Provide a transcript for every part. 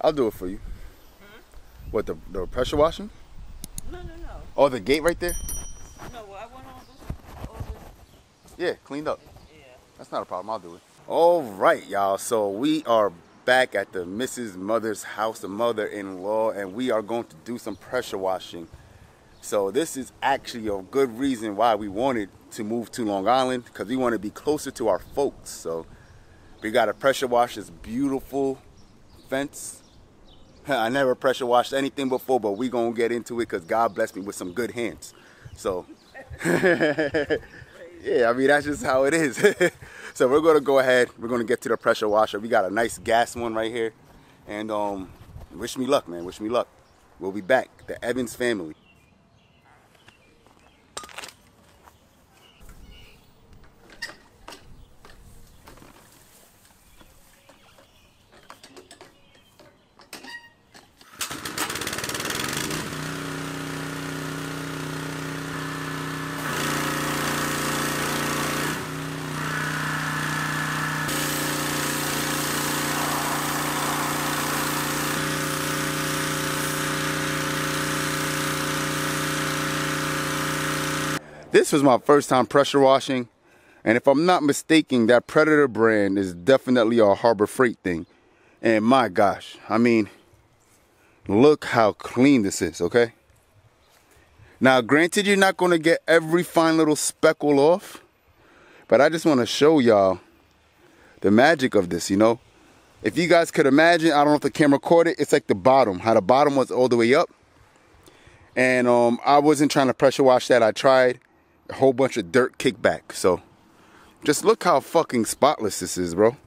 I'll do it for you. What, the pressure washing? No. Oh, the gate right there? No, I want all this. Yeah, cleaned up. Yeah. That's not a problem. I'll do it. All right, y'all. So we are back at the Mrs. Mother's house, the mother-in-law, and we are going to do some pressure washing. So this is actually a good reason why we wanted to move to Long Island, because we want to be closer to our folks. So we got to pressure wash this beautiful fence. I never pressure washed anything before, but we gonna get into it because God blessed me with some good hands. So yeah, I mean, that's just how it is. So we're gonna go ahead, we're gonna get to the pressure washer. We got a nice gas one right here. And wish me luck, man, wish me luck. We'll be back, the Evans family. This was my first time pressure washing, and if I'm not mistaken, that Predator brand is definitely a Harbor Freight thing. And my gosh, I mean, look how clean this is, okay? Now, granted, you're not going to get every fine little speckle off, but I just want to show y'all the magic of this, you know? If you guys could imagine, I don't know if the camera caught it, it's like the bottom, how the bottom was all the way up. And I wasn't trying to pressure wash that. I tried. A whole bunch of dirt kickback. So just look how fucking spotless this is, bro.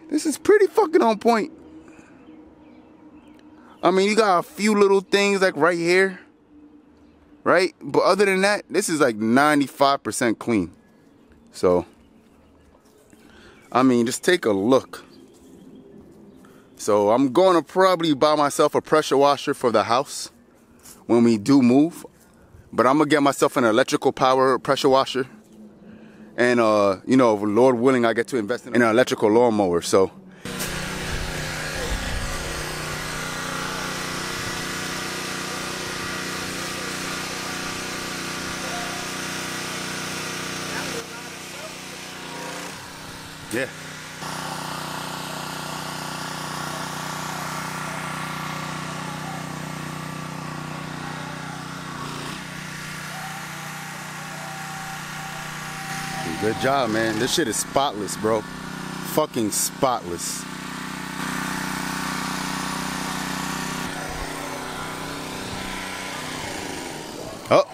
This is pretty fucking on point. I mean, you got a few little things like right here, right? But other than that, this is like 95% clean. So I mean, just take a look. So I'm going to probably buy myself a pressure washer for the house when we do move, but I'm gonna get myself an electrical power pressure washer, and you know, Lord willing, I get to invest in an electrical lawnmower. So yeah. Good job, man. This shit is spotless, bro. Fucking spotless. Oh.